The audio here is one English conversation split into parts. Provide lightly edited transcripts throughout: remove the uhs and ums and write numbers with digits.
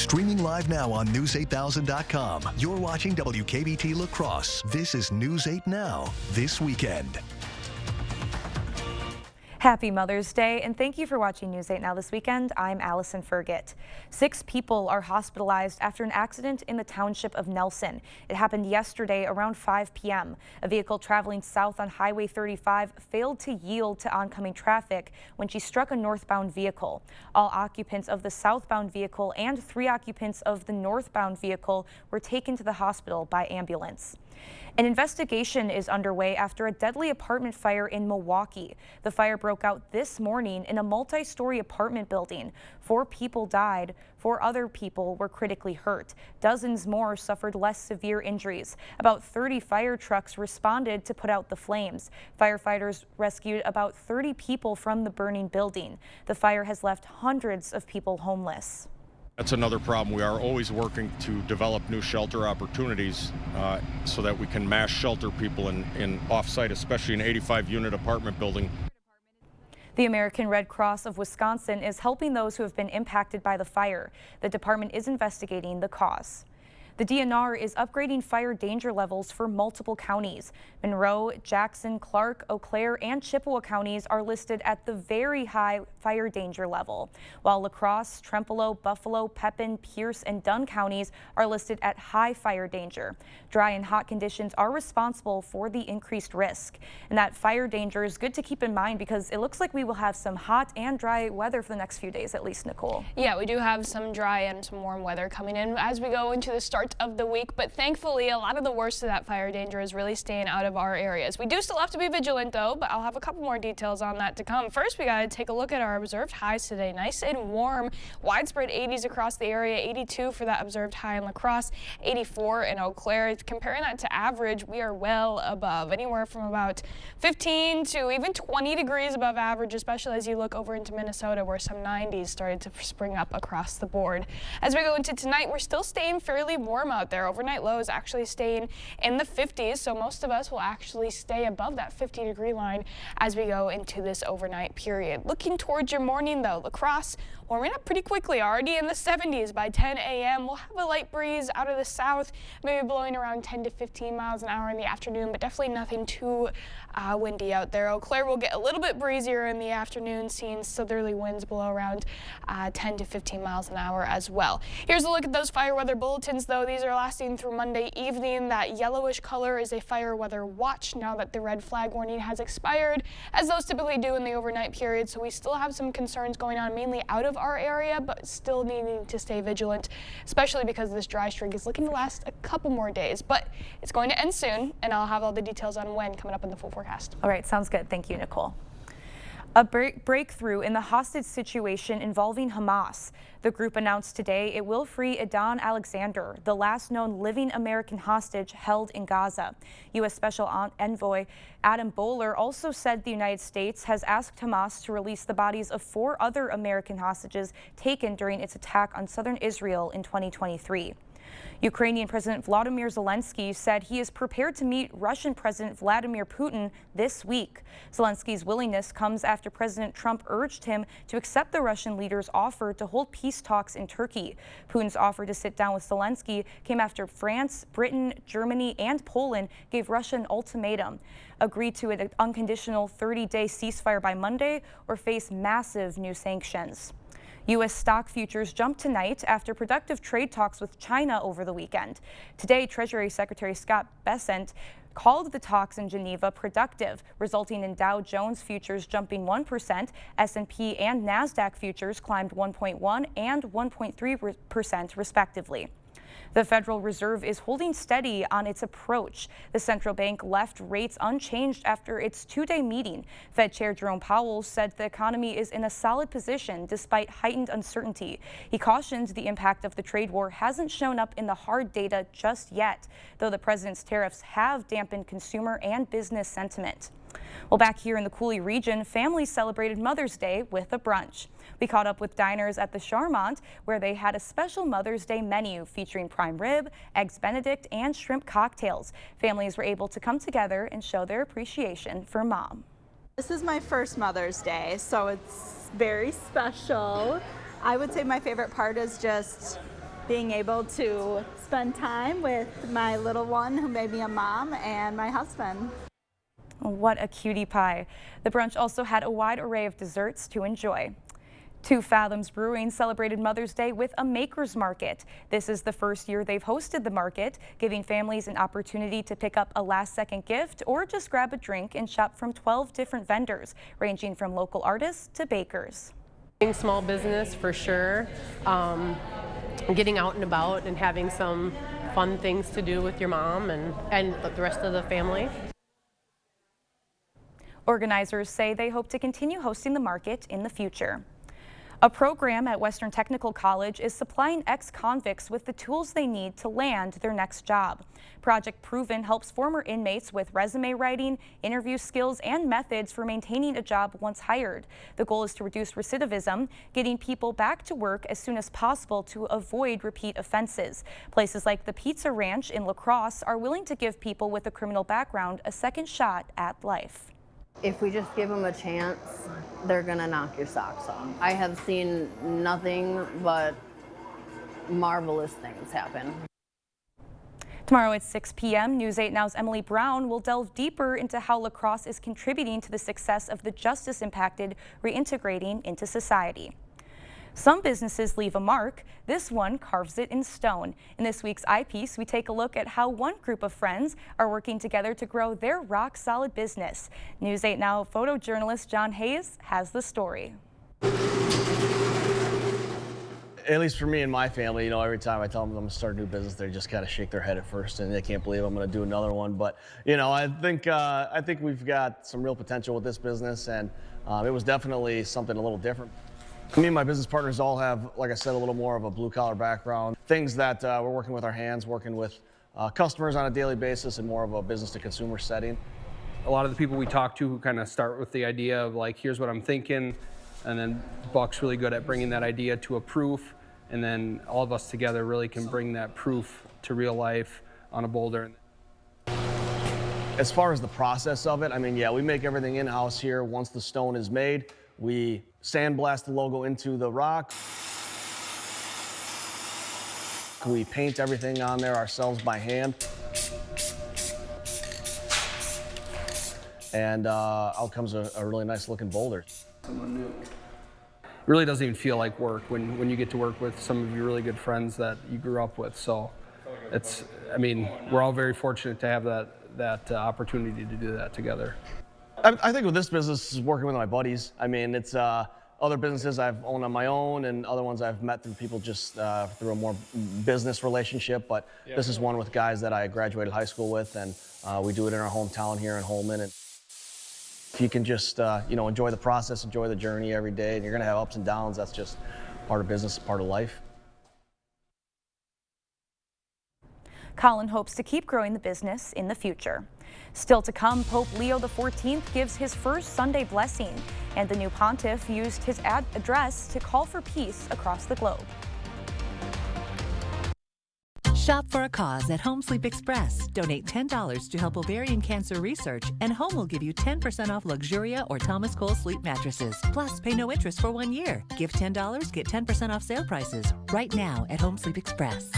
Streaming live now on News8000.com. You're watching WKBT La Crosse. This is News 8 Now, this weekend. Happy Mother's Day, and thank you for watching News 8 Now this weekend. I'm Allison Fergit. 6 people are hospitalized after an accident in the township of Nelson. It happened yesterday around 5 p.m. A vehicle traveling south on Highway 35 failed to yield to oncoming traffic when she struck a northbound vehicle. All occupants of the southbound vehicle and 3 occupants of the northbound vehicle were taken to the hospital by ambulance. An investigation is underway after a deadly apartment fire in Milwaukee. The fire broke out this morning in a multi-story apartment building. 4 people died. 4 other people were critically hurt. Dozens more suffered less severe injuries. About 30 fire trucks responded to put out the flames. Firefighters rescued about 30 people from the burning building. The fire has left hundreds of people homeless. That's another problem. We are always working to develop new shelter opportunities so that we can mass shelter people in off-site, especially an 85-unit apartment building. The American Red Cross of Wisconsin is helping those who have been impacted by the fire. The department is investigating the cause. The DNR is upgrading fire danger levels for multiple counties. Monroe, Jackson, Clark, Eau Claire, and Chippewa counties are listed at the very high fire danger level, while La Crosse, Trempealeau, Buffalo, Pepin, Pierce, and Dunn counties are listed at high fire danger. Dry and hot conditions are responsible for the increased risk. And that fire danger is good to keep in mind because it looks like we will have some hot and dry weather for the next few days, at least, Nicole. Yeah, we do have some dry and some warm weather coming in as we go into the start of the week, but thankfully a lot of the worst of that fire danger is really staying out of our areas. We do still have to be vigilant though, but I'll have a couple more details on that to come. First, we got to take a look at our observed highs today. Nice and warm, widespread 80s across the area. 82 for that observed high in La Crosse, 84 in Eau Claire. Comparing that to average, we are well above, anywhere from about 15 to even 20 degrees above average, especially as you look over into Minnesota where some 90s started to spring up across the board. As we go into tonight, we're still staying fairly warm out there. Overnight lows actually staying in the 50s, so most of us will actually stay above that 50-degree line as we go into this overnight period. Looking towards your morning though, La Crosse warming up pretty quickly, already in the 70s by 10 a.m. We'll have a light breeze out of the south, maybe blowing around 10 to 15 miles an hour in the afternoon, but definitely nothing too windy out there. Eau Claire will get a little bit breezier in the afternoon, seeing southerly winds blow around 10 to 15 miles an hour as well. Here's a look at those fire weather bulletins though. These are lasting through Monday evening. That yellowish color is a fire weather watch now that the red flag warning has expired, as those typically do in the overnight period. So we still have some concerns going on mainly out of our area, but still needing to stay vigilant, especially because this dry streak is looking to last a couple more days. But it's going to end soon, and I'll have all the details on when coming up in the full forecast. All right, sounds good. Thank you, Nicole. A breakthrough in the hostage situation involving Hamas. The group announced today it will free Adnan Alexander, the last known living American hostage held in Gaza. U.S. Special Envoy Adam Boehler also said the United States has asked Hamas to release the bodies of 4 other American hostages taken during its attack on southern Israel in 2023. Ukrainian President Volodymyr Zelensky said he is prepared to meet Russian President Vladimir Putin this week. Zelensky's willingness comes after President Trump urged him to accept the Russian leader's offer to hold peace talks in Turkey. Putin's offer to sit down with Zelensky came after France, Britain, Germany, and Poland gave Russia an ultimatum: agree to an unconditional 30-day ceasefire by Monday or face massive new sanctions. U.S. stock futures jumped tonight after productive trade talks with China over the weekend. Today, Treasury Secretary Scott Bessent called the talks in Geneva productive, resulting in Dow Jones futures jumping 1%, S&P and NASDAQ futures climbed 1.1% and 1.3% respectively. The Federal Reserve is holding steady on its approach. The central bank left rates unchanged after its 2-day meeting. Fed Chair Jerome Powell said the economy is in a solid position despite heightened uncertainty. He cautioned the impact of the trade war hasn't shown up in the hard data just yet, though the president's tariffs have dampened consumer and business sentiment. Well, back here in the Coulee region, families celebrated Mother's Day with a brunch. We caught up with diners at the Charmant, where they had a special Mother's Day menu featuring prime rib, eggs Benedict, and shrimp cocktails. Families were able to come together and show their appreciation for Mom. This is my first Mother's Day, so it's very special. I would say my favorite part is just being able to spend time with my little one who made me a mom and my husband. What a cutie pie. The brunch also had a wide array of desserts to enjoy. Two Fathoms Brewing celebrated Mother's Day with a Maker's Market. This is the first year they've hosted the market, giving families an opportunity to pick up a last-second gift or just grab a drink and shop from 12 different vendors, ranging from local artists to bakers. Small business for sure, getting out and about and having some fun things to do with your mom and the rest of the family. Organizers say they hope to continue hosting the market in the future. A program at Western Technical College is supplying ex-convicts with the tools they need to land their next job. Project Proven helps former inmates with resume writing, interview skills, and methods for maintaining a job once hired. The goal is to reduce recidivism, getting people back to work as soon as possible to avoid repeat offenses. Places like the Pizza Ranch in La Crosse are willing to give people with a criminal background a second shot at life. If we just give them a chance, they're gonna knock your socks off. I have seen nothing but marvelous things happen. Tomorrow at 6 p.m., News 8 Now's Emily Brown will delve deeper into how La Crosse is contributing to the success of the justice-impacted reintegrating into society. Some businesses leave a mark. This one carves it in stone. In this week's eyepiece, we take a look at how one group of friends are working together to grow their rock-solid business. News 8 Now photojournalist John Hayes has the story. At least for me and my family, you know, every time I tell them I'm going to start a new business, they just kind of shake their head at first, and they can't believe I'm going to do another one. But you know, I think we've got some real potential with this business, and it was definitely something a little different. Me and my business partners all have, like I said, a little more of a blue-collar background. Things that we're working with our hands, working with customers on a daily basis in more of a business-to-consumer setting. A lot of the people we talk to who kind of start with the idea of like, here's what I'm thinking, and then Buck's really good at bringing that idea to a proof, and then all of us together really can bring that proof to real life on a boulder. As far as the process of it, I mean, yeah, we make everything in-house here. Once the stone is made, we sandblast the logo into the rock. We paint everything on there ourselves by hand. And out comes a really nice looking boulder. It really doesn't even feel like work when you get to work with some of your really good friends that you grew up with. So it's, I mean, we're all very fortunate to have that opportunity to do that together. I think with this business is working with my buddies. I mean, it's other businesses I've owned on my own, and other ones I've met through people just through a more business relationship. But this is one with guys that I graduated high school with, and we do it in our hometown here in Holmen. And if you can just you know, enjoy the process, enjoy the journey every day, and you're going to have ups and downs. That's just part of business, part of life. Colin hopes to keep growing the business in the future. Still to come, Pope Leo XIV gives his first Sunday blessing, and the new pontiff used his address to call for peace across the globe. Shop for a cause at Home Sleep Express. Donate $10 to help ovarian cancer research, and Home will give you 10% off Luxuria or Thomas Cole sleep mattresses. Plus, pay no interest for 1 year. Give $10, get 10% off sale prices right now at Home Sleep Express.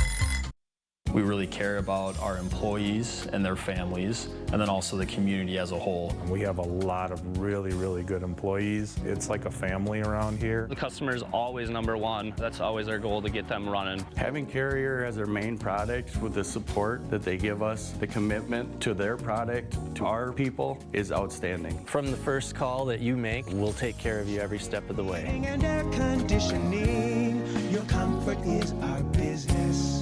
We really care about our employees and their families, and then also the community as a whole. We have a lot of really, really good employees. It's like a family around here. The customer is always number one. That's always our goal, to get them running. Having Carrier as their main product, with the support that they give us, the commitment to their product, to our people, is outstanding. From the first call that you make, we'll take care of you every step of the way. And air conditioning, your comfort is our business.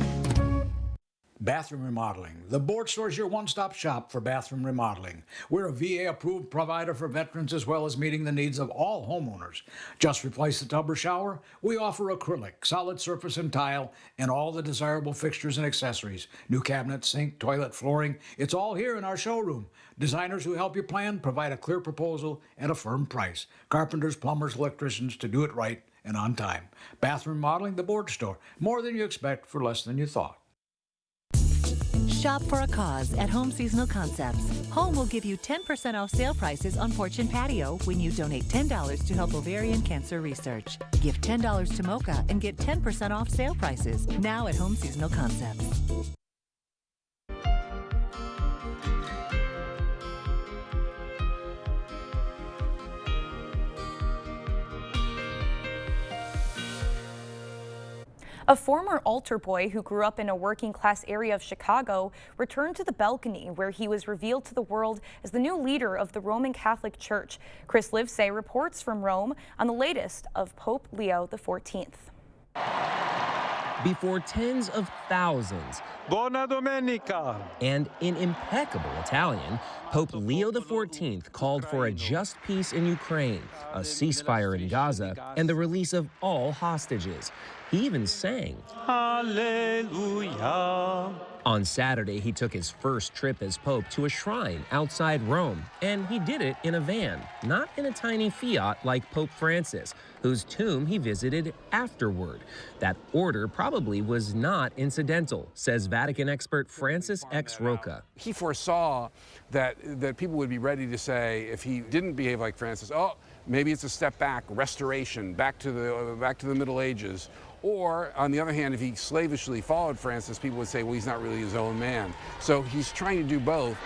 Bathroom Remodeling. The Board Store is your one-stop shop for bathroom remodeling. We're a VA-approved provider for veterans, as well as meeting the needs of all homeowners. Just replace the tub or shower? We offer acrylic, solid surface and tile, and all the desirable fixtures and accessories. New cabinets, sink, toilet, flooring. It's all here in our showroom. Designers who help you plan provide a clear proposal and a firm price. Carpenters, plumbers, electricians to do it right and on time. Bathroom Remodeling, The Board Store. More than you expect for less than you thought. Shop for a cause at Home Seasonal Concepts. Home will give you 10% off sale prices on porch and patio when you donate $10 to help ovarian cancer research. Give $10 to Mocha and get 10% off sale prices now at Home Seasonal Concepts. A former altar boy who grew up in a working-class area of Chicago returned to the balcony where he was revealed to the world as the new leader of the Roman Catholic Church. Chris Livesay reports from Rome on the latest of Pope Leo XIV. Before tens of thousands, Buona Domenica, and in impeccable Italian, Pope Leo XIV called for a just peace in Ukraine, a ceasefire in Gaza, and the release of all hostages. He even sang. Hallelujah. On Saturday, he took his first trip as Pope to a shrine outside Rome, and he did it in a van, not in a tiny Fiat like Pope Francis, whose tomb he visited afterward. That order probably was not incidental, says Vatican expert Francis X. Roca. He foresaw that people would be ready to say, if he didn't behave like Francis, oh, maybe it's a step back, restoration, back to the Middle Ages. Or, on the other hand, if he slavishly followed Francis, people would say, well, he's not really his own man. So he's trying to do both.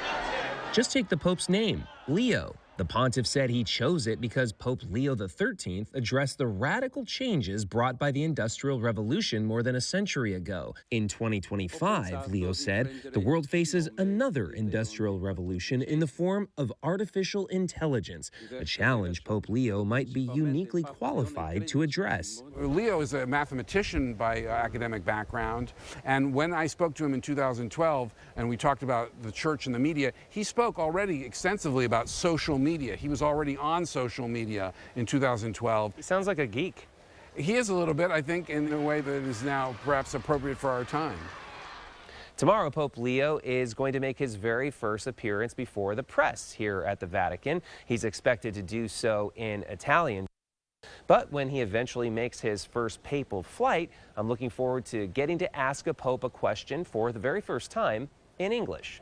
Just take the Pope's name, Leo. The pontiff said he chose it because Pope Leo XIII addressed the radical changes brought by the Industrial Revolution more than a century ago. In 2025, Leo said, the world faces another industrial revolution in the form of artificial intelligence, a challenge Pope Leo might be uniquely qualified to address. Leo is a mathematician by academic background, and when I spoke to him in 2012 and we talked about the church and the media, he spoke already extensively about social media. He was already on social media in 2012. He sounds like a geek. He is a little bit, I think, in a way that is now perhaps appropriate for our time. Tomorrow, Pope Leo is going to make his very first appearance before the press here at the Vatican. He's expected to do so in Italian. But when he eventually makes his first papal flight, I'm looking forward to getting to ask a pope a question for the very first time in English.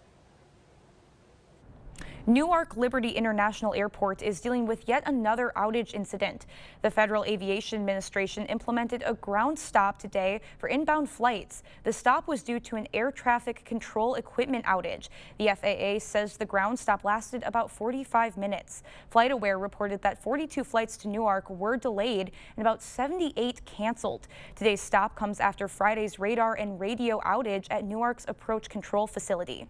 Newark Liberty International Airport is dealing with yet another outage incident. The Federal Aviation Administration implemented a ground stop today for inbound flights. The stop was due to an air traffic control equipment outage. The FAA says the ground stop lasted about 45 minutes. FlightAware reported that 42 flights to Newark were delayed and about 78 canceled. Today's stop comes after Friday's radar and radio outage at Newark's approach control facility.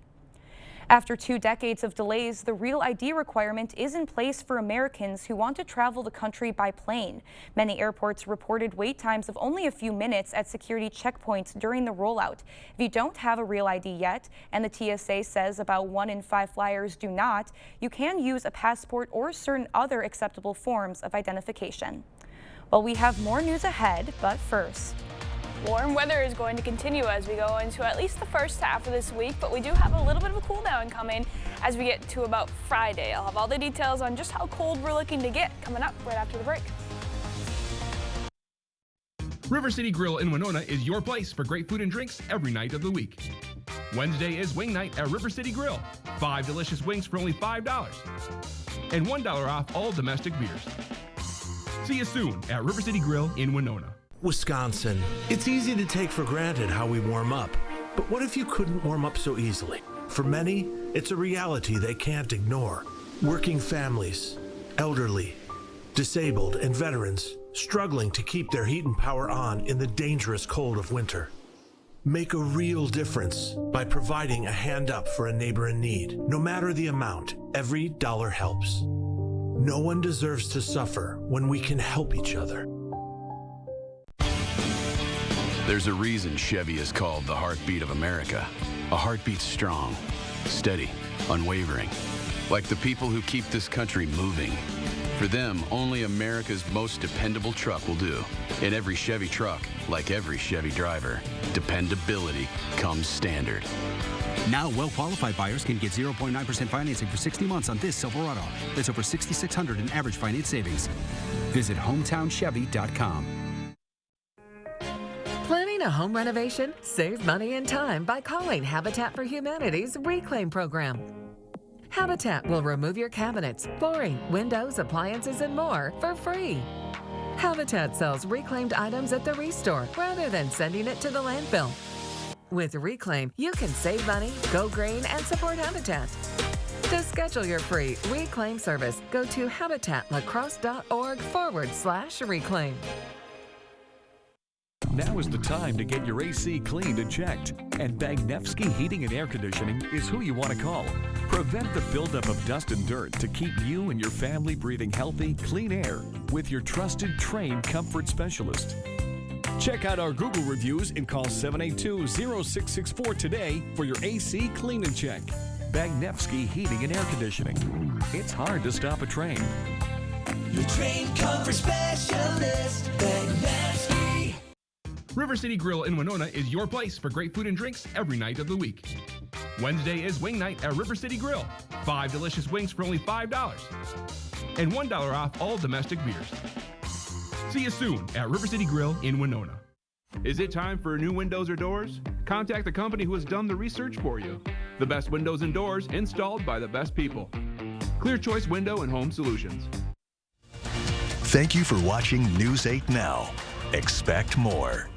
After 2 decades of delays, the Real ID requirement is in place for Americans who want to travel the country by plane. Many airports reported wait times of only a few minutes at security checkpoints during the rollout. If you don't have a Real ID yet, and the TSA says about 1 in 5 flyers do not, you can use a passport or certain other acceptable forms of identification. Well, we have more news ahead, but first. Warm weather is going to continue as we go into at least the first half of this week, but we do have a little bit of a cool down coming as we get to about Friday. I'll have all the details on just how cold we're looking to get coming up right after the break. River City Grill in Winona is your place for great food and drinks every night of the week. Wednesday is wing night at River City Grill. 5 delicious wings for only $5 and $1 off all domestic beers. See you soon at River City Grill in Winona. Wisconsin. It's easy to take for granted how we warm up, but what if you couldn't warm up so easily? For many, it's a reality they can't ignore. Working families, elderly, disabled, and veterans struggling to keep their heat and power on in the dangerous cold of winter. Make a real difference by providing a hand up for a neighbor in need. No matter the amount, every dollar helps. No one deserves to suffer when we can help each other. There's a reason Chevy is called the heartbeat of America. A heartbeat strong, steady, unwavering. Like the people who keep this country moving. For them, only America's most dependable truck will do. In every Chevy truck, like every Chevy driver, dependability comes standard. Now, well-qualified buyers can get 0.9% financing for 60 months on this Silverado. That's over $6,600 in average finance savings. Visit HometownChevy.com. Planning a home renovation? Save money and time by calling Habitat for Humanity's Reclaim program. Habitat will remove your cabinets, flooring, windows, appliances, and more for free. Habitat sells reclaimed items at the Restore rather than sending it to the landfill. With Reclaim, you can save money, go green, and support Habitat. To schedule your free Reclaim service, go to habitatlacrosse.org/reclaim. Now is the time to get your AC cleaned and checked. And Bagnevsky Heating and Air Conditioning is who you want to call. Prevent the buildup of dust and dirt to keep you and your family breathing healthy, clean air with your trusted, trained comfort specialist. Check out our Google reviews and call 782-0664 today for your AC clean and check. Bagnevsky Heating and Air Conditioning. It's hard to stop a train. Your trained comfort specialist, Bagnevsky. River City Grill in Winona is your place for great food and drinks every night of the week. Wednesday is wing night at River City Grill. 5 delicious wings for only $5. And $1 off all domestic beers. See you soon at River City Grill in Winona. Is it time for new windows or doors? Contact the company who has done the research for you. The best windows and doors installed by the best people. Clear Choice Window and Home Solutions. Thank you for watching News 8 Now. Expect more.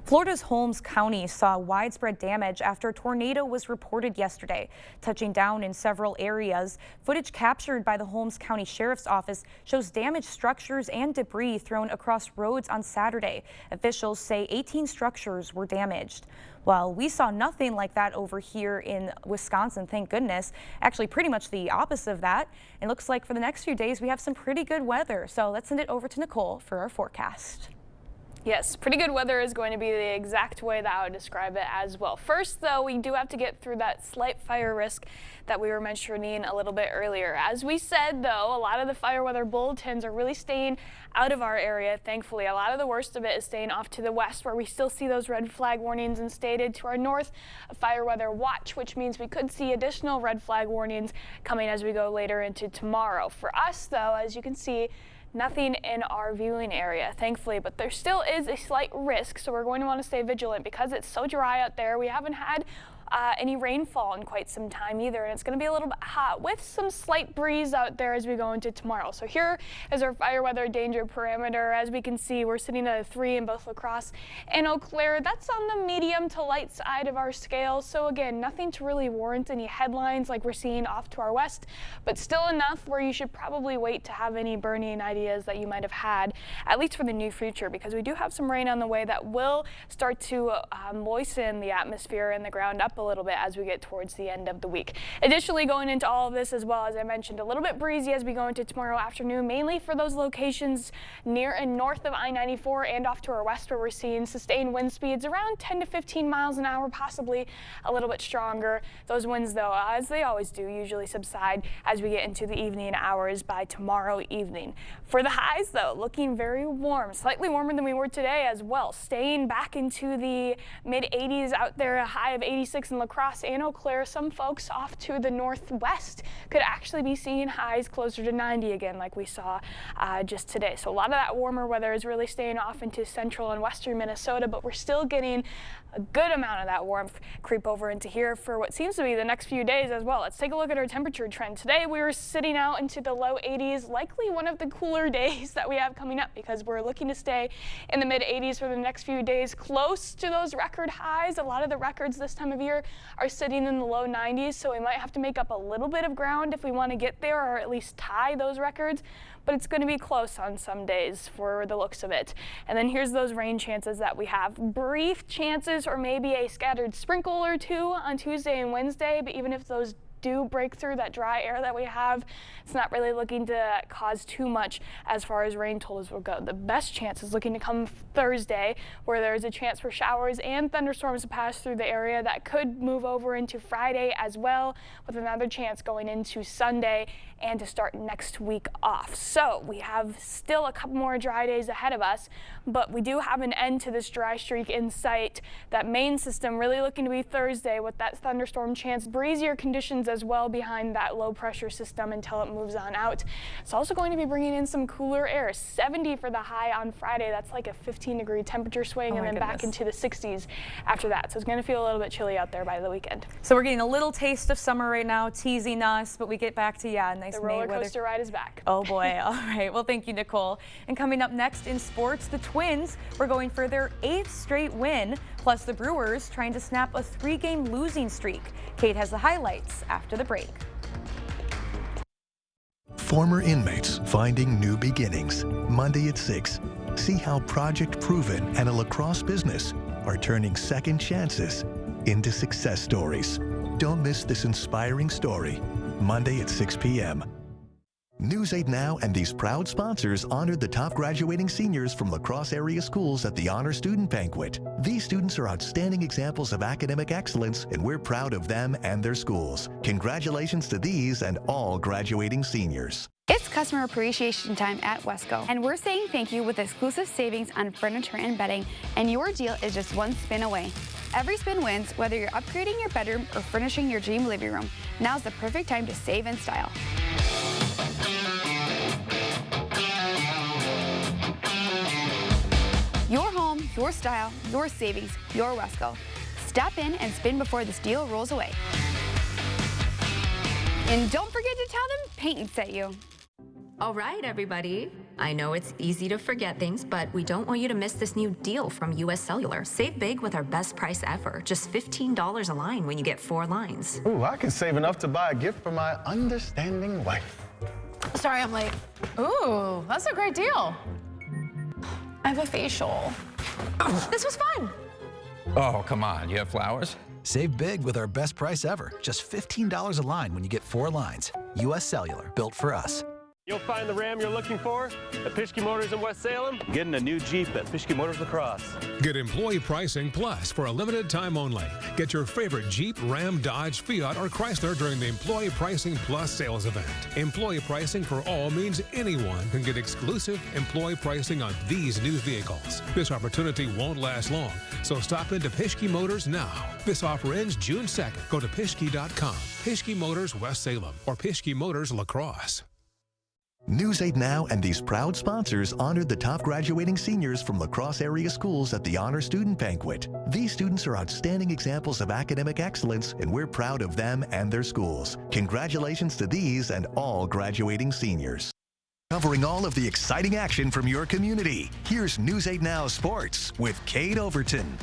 Florida's Holmes County saw widespread damage after a tornado was reported yesterday, touching down in several areas. Footage captured by the Holmes County Sheriff's Office shows damaged structures and debris thrown across roads on Saturday. Officials say 18 structures were damaged. Well, we saw nothing like that over here in Wisconsin, thank goodness. Actually, pretty much the opposite of that. It looks like for the next few days we have some pretty good weather. So let's send it over to Nicole for our forecast. Yes, pretty good weather is going to be the exact way that I would describe it as well. First, though, we do have to get through that slight fire risk that we were mentioning a little bit earlier. As we said, though, a lot of the fire weather bulletins are really staying out of our area, thankfully. A lot of the worst of it is staying off to the west, where we still see those red flag warnings instated. To our north, a fire weather watch, which means we could see additional red flag warnings coming as we go later into tomorrow. For us, though, as you can see, nothing in our viewing area, thankfully, but there still is a slight risk, so we're going to want to stay vigilant because it's so dry out there. We haven't had any rainfall in quite some time either, and it's going to be a little bit hot with some slight breeze out there as we go into tomorrow. So here is our fire weather danger parameter. As we can see, we're sitting at a 3 in both La Crosse and Eau Claire. That's on the medium to light side of our scale. So again, nothing to really warrant any headlines like we're seeing off to our west, but still enough where you should probably wait to have any burning ideas that you might have had, at least for the near future, because we do have some rain on the way that will start to moisten the atmosphere and the ground up a little bit as we get towards the end of the week. Additionally, going into all of this as well, as I mentioned, a little bit breezy as we go into tomorrow afternoon, mainly for those locations near and north of I-94 and off to our west, where we're seeing sustained wind speeds around 10 to 15 miles an hour, possibly a little bit stronger. Those winds, though, as they always do, usually subside as we get into the evening hours by tomorrow evening. For the highs, though, looking very warm, slightly warmer than we were today as well, staying back into the mid-80s out there, a high of 86 in La Crosse and Eau Claire. Some folks off to the northwest could actually be seeing highs closer to 90 again, like we saw just today. So a lot of that warmer weather is really staying off into central and western Minnesota, but we're still getting a good amount of that warmth creep over into here for what seems to be the next few days as well. Let's take a look at our temperature trend. Today we were sitting out into the low 80s, likely one of the cooler days that we have coming up, because we're looking to stay in the mid 80s for the next few days, close to those record highs. A lot of the records this time of year are sitting in the low 90s, so we might have to make up a little bit of ground if we want to get there, or at least tie those records, but it's going to be close on some days for the looks of it. And then here's those rain chances that we have. Brief chances or maybe a scattered sprinkle or two on Tuesday and Wednesday, but even if those do break through that dry air that we have, it's not really looking to cause too much as far as rain totals will go. The best chance is looking to come Thursday, where there's a chance for showers and thunderstorms to pass through the area that could move over into Friday as well, with another chance going into Sunday and to start next week off. So we have still a couple more dry days ahead of us, but we do have an end to this dry streak in sight. That main system really looking to be Thursday with that thunderstorm chance, breezier conditions as well behind that low pressure system until it moves on out. It's also going to be bringing in some cooler air. 70 for the high on Friday. That's like a 15-degree temperature swing, and then back into the 60s after that. So it's going to feel a little bit chilly out there by the weekend. So we're getting a little taste of summer right now, teasing us, but we get back to, yeah, nice The May roller weather. coaster ride is back. Oh boy. All right. Well, thank you, Nicole. And coming up next in sports, the Twins were going for their 8th straight win, plus the Brewers trying to snap a 3-game losing streak. Kate has the highlights after the break. Former inmates finding new beginnings. Monday at 6. See how Project Proven and a lacrosse business are turning second chances into success stories. Don't miss this inspiring story. Monday at 6 p.m. News 8 Now and these proud sponsors honored the top graduating seniors from La Crosse area schools at the Honor Student Banquet. These students are outstanding examples of academic excellence, and we're proud of them and their schools. Congratulations to these and all graduating seniors. It's customer appreciation time at Wesco, and we're saying thank you with exclusive savings on furniture and bedding, and your deal is just one spin away. Every spin wins, whether you're upgrading your bedroom or furnishing your dream living room. Now's the perfect time to save in style. Your home, your style, your savings, your Wesco. Stop in and spin before this deal rolls away. And don't forget to tell them Peyton sent you. All right, everybody. I know it's easy to forget things, but we don't want you to miss this new deal from US Cellular. Save big with our best price ever. Just $15 a line when you get 4 lines. Ooh, I can save enough to buy a gift for my understanding wife. Sorry, I'm late. Ooh, that's a great deal. I have a facial. This was fun. Oh, come on. You have flowers? Save big with our best price ever. Just $15 a line when you get 4 lines. US Cellular, built for us. You'll find the Ram you're looking for at Pischke Motors in West Salem. Getting a new Jeep at Pischke Motors La Crosse. Get employee pricing plus for a limited time only. Get your favorite Jeep, Ram, Dodge, Fiat, or Chrysler during the Employee Pricing Plus sales event. Employee pricing for all means anyone can get exclusive employee pricing on these new vehicles. This opportunity won't last long, so stop into Pischke Motors now. This offer ends June 2nd. Go to Pischke.com. Pischke Motors West Salem or Pischke Motors La Crosse. News 8 Now and these proud sponsors honored the top graduating seniors from La Crosse area schools at the Honor Student Banquet. These students are outstanding examples of academic excellence, and we're proud of them and their schools. Congratulations to these and all graduating seniors. Covering all of the exciting action from your community, here's News 8 Now Sports with Kate Overton.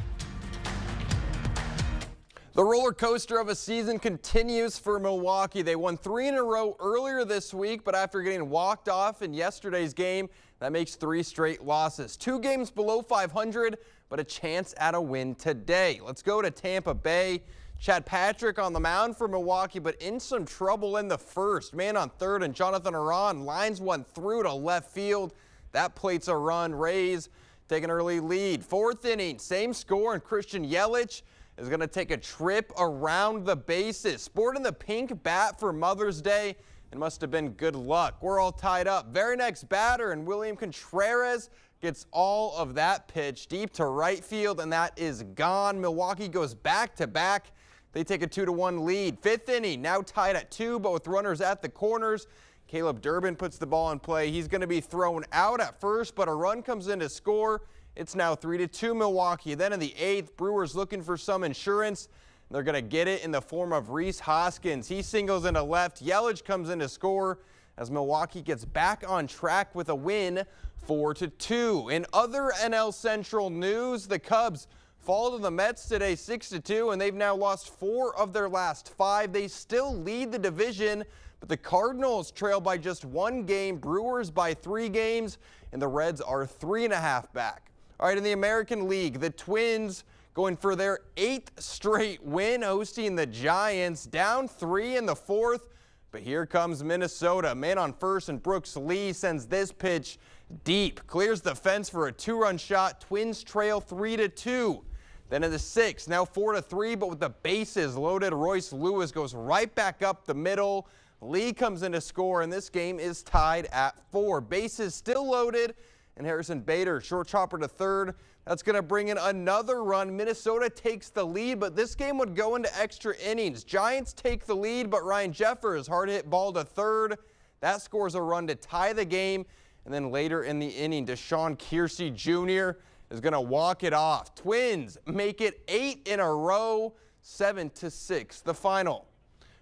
The roller coaster of a season continues for Milwaukee. They won 3 in a row earlier this week, but after getting walked off in yesterday's game, that makes 3 straight losses. 2 games below 500, but a chance at a win today. Let's go to Tampa Bay. Chad Patrick on the mound for Milwaukee, but in some trouble in the first. Man on third, and Jonathan Aran lines one through to left field. That plates a run. Rays take an early lead. 4th inning, same score, and Christian Yelich is going to take a trip around the bases. Sporting the pink bat for Mother's Day. It must have been good luck. We're all tied up. Very next batter, and William Contreras gets all of that pitch deep to right field, and that is gone. Milwaukee goes back to back. They take a 2-1 lead. 5th inning, now tied at 2, but with runners at the corners. Caleb Durbin puts the ball in play. He's going to be thrown out at first, but a run comes in to score. It's now 3-2 Milwaukee. Then in the 8th, Brewers looking for some insurance. They're going to get it in the form of Rhys Hoskins. He singles into left. Yelich comes in to score as Milwaukee gets back on track with a win, 4-2. In other NL Central news, the Cubs fall to the Mets today 6-2, and they've now lost 4 of their last 5. They still lead the division, but the Cardinals trail by just 1 game, Brewers by 3 games, and the Reds are 3.5 back. All right, in the American League, the Twins going for their 8th straight win, hosting the Giants, down 3 in the 4th. But here comes Minnesota. Man on first, and Brooks Lee sends this pitch deep. Clears the fence for a 2-run shot. Twins trail 3-2. Then in the 6th, now 4-3, but with the bases loaded, Royce Lewis goes right back up the middle. Lee comes in to score, and this game is tied at 4. Bases still loaded, and Harrison Bader, short chopper to third. That's going to bring in another run. Minnesota takes the lead, but this game would go into extra innings. Giants take the lead, but Ryan Jeffers, hard hit ball to third. That scores a run to tie the game. And then later in the inning, Deshaun Kiersey Jr. is going to walk it off. Twins make it 8 in a row, 7-6, the final.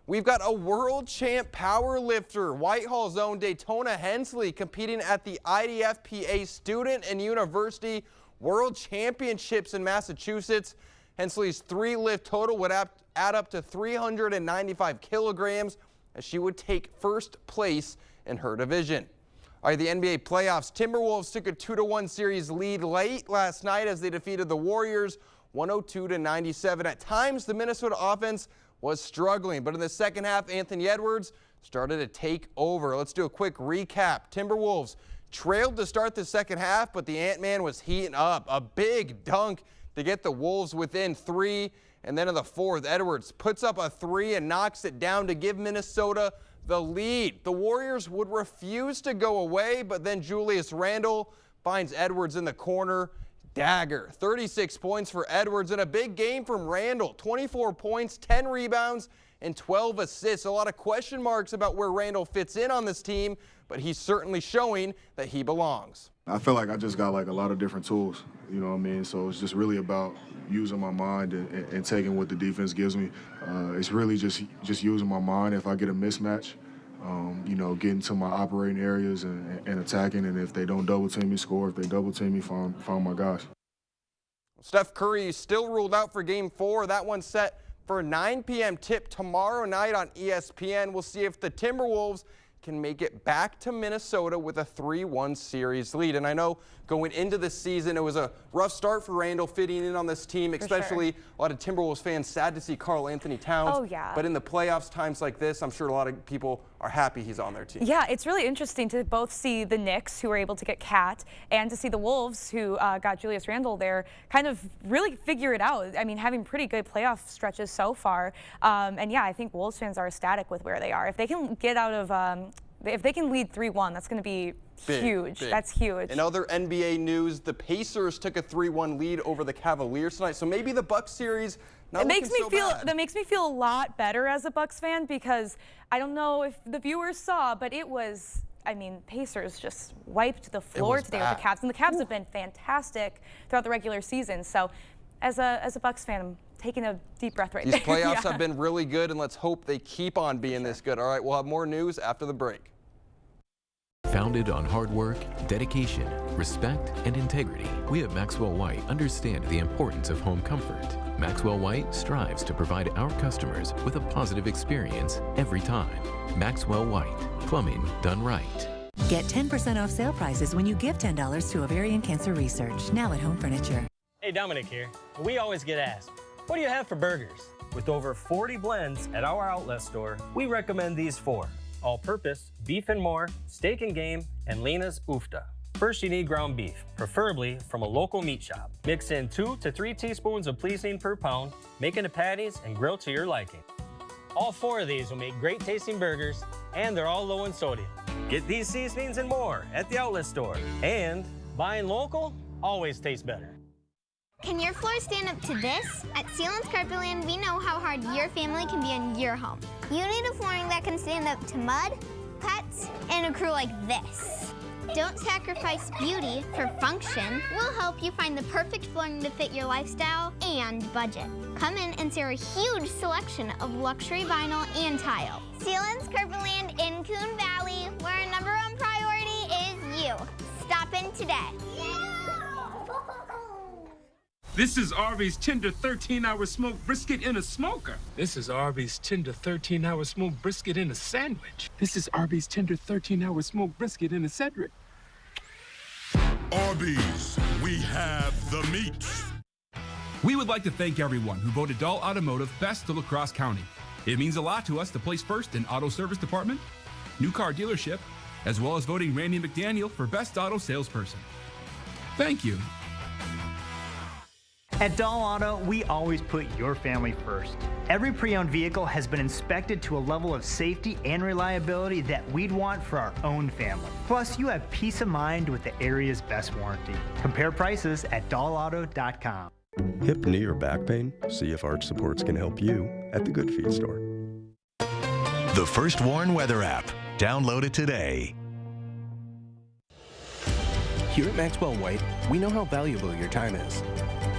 We've got a world champ power lifter, Whitehall's own Daytona Hensley, competing at the IDFPA Student and University World Championships in Massachusetts. Hensley's 3-lift total would add up to 395 kilograms, as she would take first place in her division. All right, the NBA playoffs. Timberwolves took a 2-1 series lead late last night as they defeated the Warriors 102-97. At times, the Minnesota offense was struggling, but in the second half, Anthony Edwards started to take over. Let's do a quick recap. Timberwolves trailed to start the second half, but the Ant-Man was heating up. A big dunk to get the Wolves within 3. And then in the fourth, Edwards puts up a 3 and knocks it down to give Minnesota the lead. The Warriors would refuse to go away, but then Julius Randle finds Edwards in the corner. Dagger. 36 points for Edwards, and a big game from Randle. 24 points, 10 rebounds, and 12 assists. A lot of question marks about where Randle fits in on this team, but he's certainly showing that he belongs. I feel like I just got like a lot of different tools, you know what I mean? So it's just really about using my mind and taking what the defense gives me. It's really just using my mind. If I get a mismatch, you know, getting to my operating areas and attacking, and if they don't double team me, score. If they double team me, find my guys. Steph Curry is still ruled out for Game 4. That one's set for a 9 p.m. tip tomorrow night on ESPN. We'll see if the Timberwolves can make it back to Minnesota with a 3-1 series lead. And I know going into the season, it was a rough start for Randle fitting in on this team, especially a lot of Timberwolves fans sad to see Karl Anthony Towns. Oh, yeah. But in the playoffs, times like this, I'm sure a lot of people are happy he's on their team. Yeah, it's really interesting to both see the Knicks, who were able to get Cat, and to see the Wolves, who got Julius Randle there, kind of really figure it out. I mean, having pretty good playoff stretches so far. And yeah, I think Wolves fans are ecstatic with where they are. If they can get out of, if they can lead 3-1, that's going to be huge. Big. That's huge. In other NBA news, the Pacers took a 3-1 lead over the Cavaliers tonight. So maybe the Bucks series not looking so bad. That makes me feel a lot better as a Bucks fan, because I don't know if the viewers saw, but it was, I mean, Pacers just wiped the floor today with the Cavs, and the Cavs have been fantastic throughout the regular season. So as a Bucks fan, I'm taking a deep breath right These there. playoffs have been really good, and let's hope they keep on being this good. All right, we'll have more news after the break. Founded on hard work, dedication, respect, and integrity, we at Maxwell White understand the importance of home comfort. Maxwell White strives to provide our customers with a positive experience every time. Maxwell White, plumbing done right. Get 10% off sale prices when you give $10 to Ovarian Cancer Research, now at Home Furniture. Hey, Dominic here. We always get asked, what do you have for burgers? With over 40 blends at our outlet store, we recommend these 4. All-purpose, beef and more, steak and game, and Lena's Ufta. First, you need ground beef, preferably from a local meat shop. Mix in 2 to 3 teaspoons of pleasing per pound, make into patties and grill to your liking. All 4 of these will make great tasting burgers, and they're all low in sodium. Get these seasonings and more at the outlet store. And buying local always tastes better. Can your floor stand up to this? At Sealands Carpetland, we know how hard your family can be in your home. You need a flooring that can stand up to mud, pets, and a crew like this. Don't sacrifice beauty for function. We'll help you find the perfect flooring to fit your lifestyle and budget. Come in and see our huge selection of luxury vinyl and tile. Sealands Carpetland in Coon Valley, where our #1 priority is you. Stop in today. This is Arby's tender 13-hour smoked brisket in a smoker. This is Arby's tender 13-hour smoked brisket in a sandwich. This is Arby's tender 13-hour smoked brisket in a Cedric. Arby's, we have the meat. We would like to thank everyone who voted Dahl Automotive Best of La Crosse County. It means a lot to us to place first in auto service department, new car dealership, as well as voting Randy McDaniel for Best Auto Salesperson. Thank you. At Dahl Auto, we always put your family first. Every pre-owned vehicle has been inspected to a level of safety and reliability that we'd want for our own family. Plus, you have peace of mind with the area's best warranty. Compare prices at dahlauto.com. Hip, knee, or back pain? See if Arch Supports can help you at the Good Feet store. The First Warn Weather app. Download it today. Here at Maxwell White, we know how valuable your time is.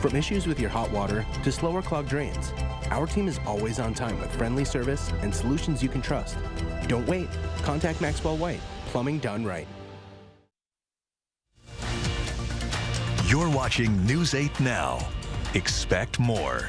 From issues with your hot water to slower clogged drains, our team is always on time with friendly service and solutions you can trust. Don't wait. Contact Maxwell White. Plumbing done right. You're watching News 8 Now. Expect more.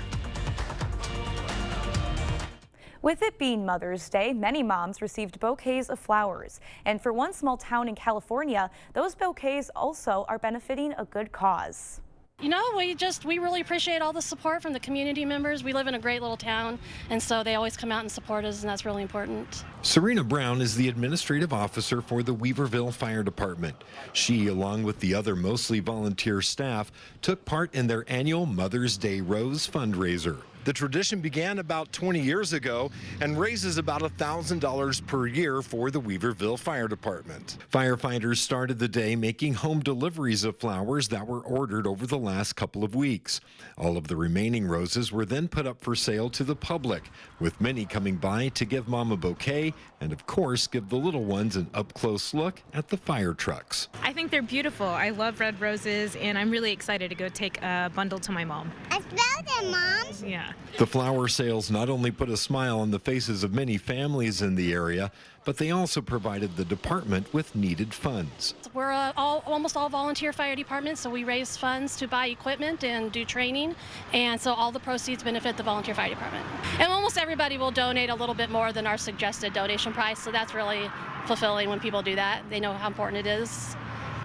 With it being Mother's Day, many moms received bouquets of flowers. And for one small town in California, those bouquets also are benefiting a good cause. You know, we really appreciate all the support from the community members. We live in a great little town, and so they always come out and support us, and that's really important. Serena Brown is the administrative officer for the Weaverville Fire Department. She, along with the other mostly volunteer staff, took part in their annual Mother's Day Rose fundraiser. The tradition began about 20 years ago and raises about $1,000 per year for the Weaverville Fire Department. Firefighters started the day making home deliveries of flowers that were ordered over the last couple of weeks. All of the remaining roses were then put up for sale to the public, with many coming by to give Mom a bouquet and, of course, give the little ones an up-close look at the fire trucks. I think they're beautiful. I love red roses, and I'm really excited to go take a bundle to my mom. I smelled it, Mom. Yeah. The flower sales not only put a smile on the faces of many families in the area, but they also provided the department with needed funds. We're almost all volunteer fire departments, so we raise funds to buy equipment and do training, and so all the proceeds benefit the volunteer fire department. And almost everybody will donate a little bit more than our suggested donation price, so that's really fulfilling when people do that. They know how important it is.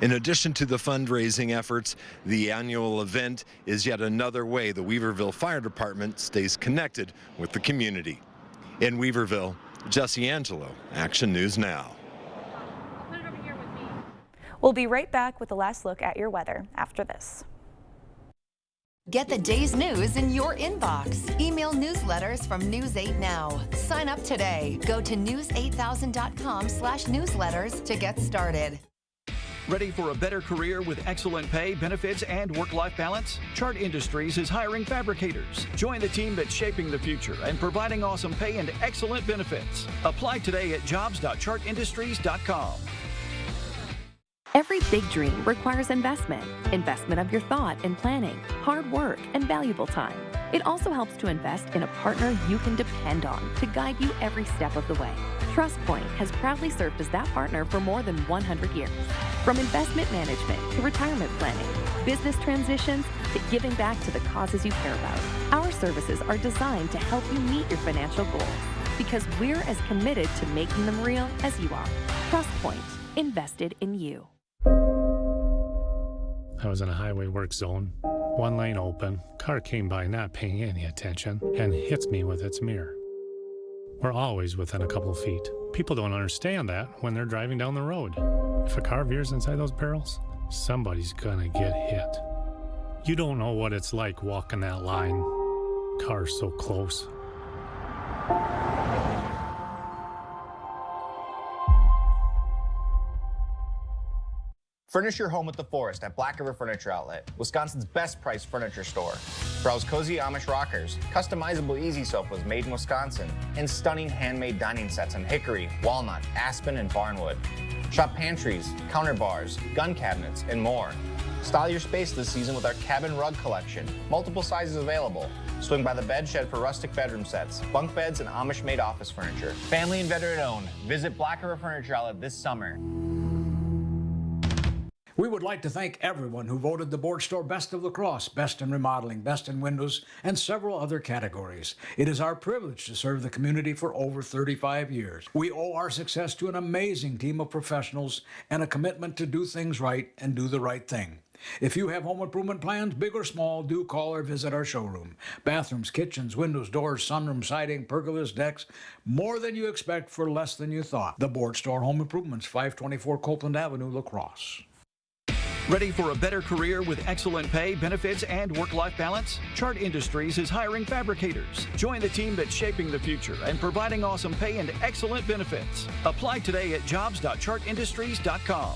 In addition to the fundraising efforts, the annual event is yet another way the Weaverville Fire Department stays connected with the community. In Weaverville, Jesse Angelo, Action News Now. We'll be right back with the last look at your weather after this. Get the day's news in your inbox. Email newsletters from News 8 Now. Sign up today. Go to news8000.com/newsletters to get started. Ready for a better career with excellent pay, benefits, and work-life balance? Chart Industries is hiring fabricators. Join the team that's shaping the future and providing awesome pay and excellent benefits. Apply today at jobs.chartindustries.com. Every big dream requires investment. Investment of your thought and planning, hard work, and valuable time. It also helps to invest in a partner you can depend on to guide you every step of the way. TrustPoint has proudly served as that partner for more than 100 years. From investment management to retirement planning, business transitions to giving back to the causes you care about, our services are designed to help you meet your financial goals because we're as committed to making them real as you are. TrustPoint, invested in you. I was in a highway work zone. One lane open, car came by not paying any attention and hits me with its mirror. We're always within a couple of feet. People don't understand that when they're driving down the road. If a car veers inside those barrels, somebody's gonna get hit. You don't know what it's like walking that line. Cars so close. Furnish your home with the Forest at Black River Furniture Outlet, Wisconsin's best priced furniture store. Browse cozy Amish rockers, customizable easy sofas made in Wisconsin, and stunning handmade dining sets in hickory, walnut, aspen, and barnwood. Shop pantries, counter bars, gun cabinets, and more. Style your space this season with our cabin rug collection, multiple sizes available. Swing by the bed shed for rustic bedroom sets, bunk beds, and Amish-made office furniture. Family and veteran owned. Visit Black River Furniture Outlet this summer. We would like to thank everyone who voted the Board Store Best of La Crosse, Best in Remodeling, Best in Windows, and several other categories. It is our privilege to serve the community for over 35 years. We owe our success to an amazing team of professionals and a commitment to do things right and do the right thing. If you have home improvement plans, big or small, do call or visit our showroom. Bathrooms, kitchens, windows, doors, sunroom, siding, pergolas, decks, more than you expect for less than you thought. The Board Store Home Improvements, 524 Copeland Avenue, La Crosse. Ready for a better career with excellent pay, benefits, and work-life balance? Chart Industries is hiring fabricators. Join the team that's shaping the future and providing awesome pay and excellent benefits. Apply today at jobs.chartindustries.com.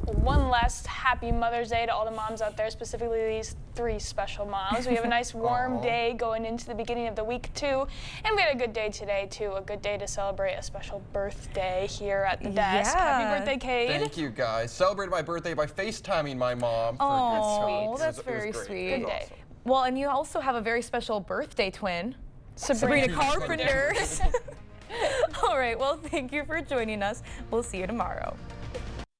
One last happy Mother's Day to all the moms out there, specifically these 3 special moms. We have a nice warm day going into the beginning of the week too, and we had a good day today too, a good day to celebrate a special birthday here at the desk. Yeah. Happy birthday, Cade. Thank you, guys. Celebrated my birthday by FaceTiming my mom. Oh, that's very sweet. Good day. Well, and you also have a very special birthday twin, Sabrina Carpenter. All right, well, thank you for joining us. We'll see you tomorrow.